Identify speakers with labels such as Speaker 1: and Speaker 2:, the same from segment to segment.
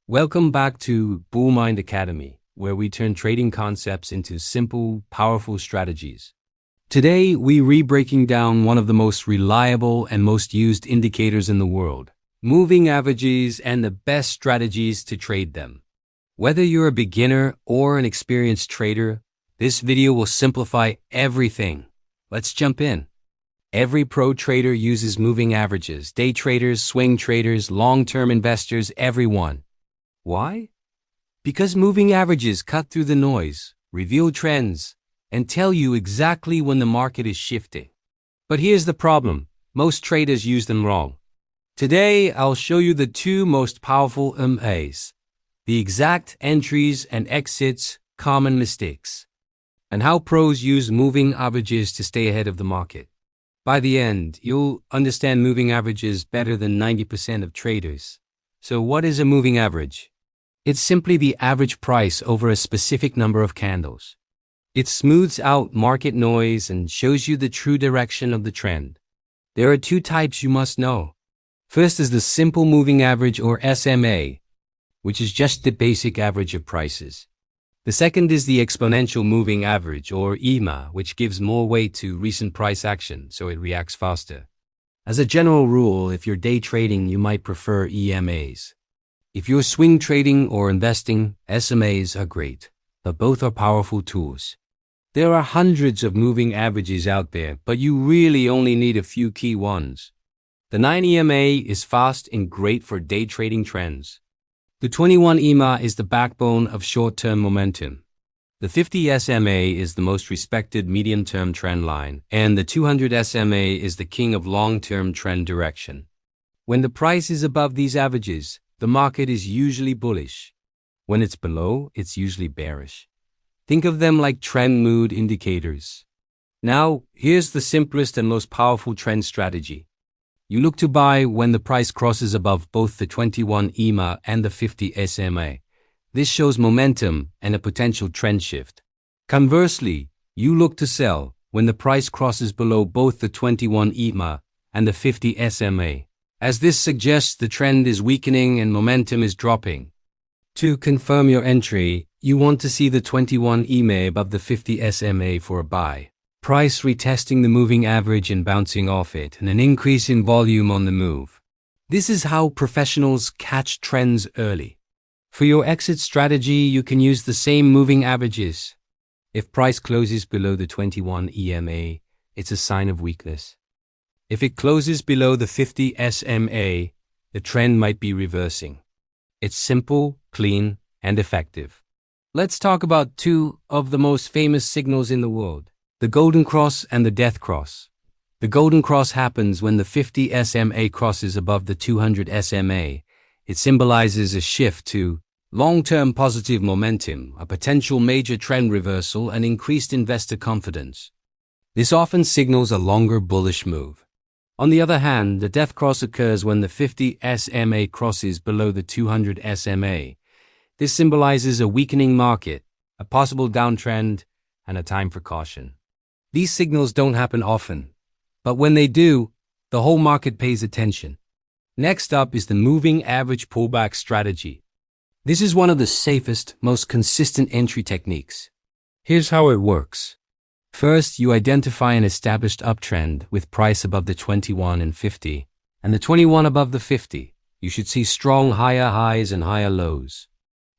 Speaker 1: Welcome back to Bull Mind Academy, where we turn trading concepts into simple, powerful strategies. Today, we re-breaking down one of the most reliable and most used indicators in the world, moving averages and the best strategies to trade them. Whether you're a beginner or an experienced trader, this video will simplify everything. Let's jump in. Every pro trader uses moving averages, day traders, swing traders, long-term investors, everyone. Why? Because moving averages cut through the noise, reveal trends, and tell you exactly when the market is shifting. But here's the problem. Most traders use them wrong. Today, I'll show you the two most powerful MAs, the exact entries and exits, common mistakes, and how pros use moving averages to stay ahead of the market. By the end, you'll understand moving averages better than 90% of traders. So what is a moving average? It's simply the average price over a specific number of candles. It smooths out market noise and shows you the true direction of the trend. There are two types you must know. First is the simple moving average or SMA, which is just the basic average of prices. The second is the exponential moving average or EMA, which gives more weight to recent price action, so it reacts faster. As a general rule, if you're day trading, you might prefer EMAs. If you're swing trading or investing, SMAs are great, but both are powerful tools. There are hundreds of moving averages out there, but you really only need a few key ones. The 9 EMA is fast and great for day trading trends. The 21 EMA is the backbone of short-term momentum. The 50 SMA is the most respected medium-term trend line, and the 200 SMA is the king of long-term trend direction. When the price is above these averages, the market is usually bullish. When it's below, it's usually bearish. Think of them like trend mood indicators. Now, here's the simplest and most powerful trend strategy. You look to buy when the price crosses above both the 21 EMA and the 50 SMA. This shows momentum and a potential trend shift. Conversely, you look to sell when the price crosses below both the 21 EMA and the 50 SMA, as this suggests the trend is weakening and momentum is dropping. To confirm your entry, you want to see the 21 EMA above the 50 SMA for a buy. Price retesting the moving average and bouncing off it, and an increase in volume on the move. This is how professionals catch trends early. For your exit strategy, you can use the same moving averages. If price closes below the 21 EMA, it's a sign of weakness. If it closes below the 50 SMA, the trend might be reversing. It's simple, clean, and effective. Let's talk about two of the most famous signals in the world. The Golden Cross and the Death Cross. The Golden Cross happens when the 50 SMA crosses above the 200 SMA. It symbolizes a shift to long-term positive momentum, a potential major trend reversal, and increased investor confidence. This often signals a longer bullish move. On the other hand, the Death Cross occurs when the 50 SMA crosses below the 200 SMA. This symbolizes a weakening market, a possible downtrend, and a time for caution. These signals don't happen often, but when they do, the whole market pays attention. Next up is the moving average pullback strategy. This is one of the safest, most consistent entry techniques. Here's how it works. First, you identify an established uptrend with price above the 21 and 50, and the 21 above the 50. You should see strong higher highs and higher lows.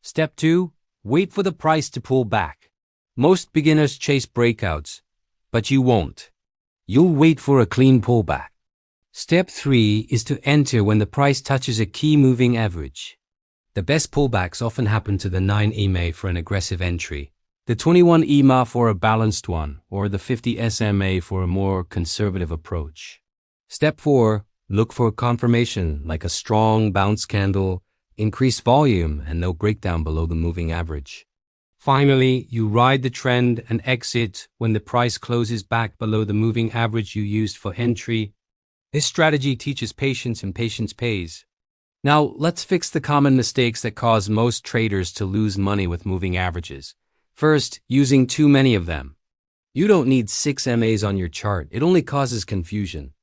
Speaker 1: Step 2, wait for the price to pull back. Most beginners chase breakouts, but you won't. You'll wait for a clean pullback. Step 3 is to enter when the price touches a key moving average. The best pullbacks often happen to the 9 EMA for an aggressive entry, the 21 EMA for a balanced one, or the 50 SMA for a more conservative approach. Step 4, look for confirmation like a strong bounce candle, increased volume, and no breakdown below the moving average. Finally, you ride the trend and exit when the price closes back below the moving average you used for entry. This strategy teaches patience, and patience pays. Now, let's fix the common mistakes that cause most traders to lose money with moving averages. First, using too many of them. You don't need 6 MAs on your chart. It only causes confusion.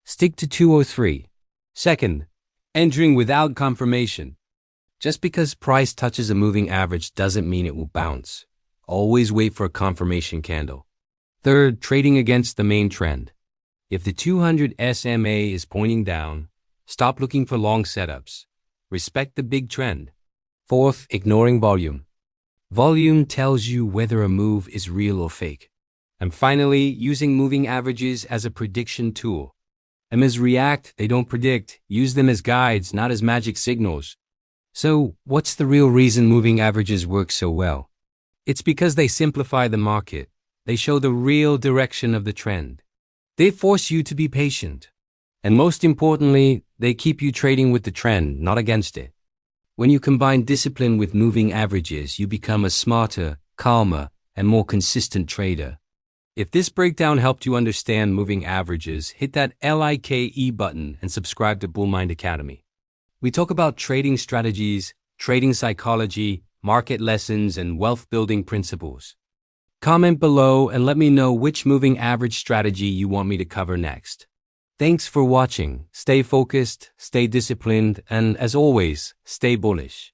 Speaker 1: Stick to 2 or 3. Second, entering without confirmation. Just because price touches a moving average doesn't mean it will bounce. Always wait for a confirmation candle. Third, trading against the main trend. If the 200 SMA is pointing down, stop looking for long setups. Respect the big trend. Fourth, ignoring volume. Volume tells you whether a move is real or fake. And finally, using moving averages as a prediction tool. As react, they don't predict. Use them as guides, not as magic signals. So, what's the real reason moving averages work so well? It's because they simplify the market. They show the real direction of the trend. They force you to be patient. And most importantly, they keep you trading with the trend, not against it. When you combine discipline with moving averages, you become a smarter, calmer, and more consistent trader. If this breakdown helped you understand moving averages, hit that like button and subscribe to Bullmind Academy. We talk about trading strategies, trading psychology, market lessons, and wealth building principles. Comment below and let me know which moving average strategy you want me to cover next. Thanks for watching. Stay focused, stay disciplined, and as always, stay bullish.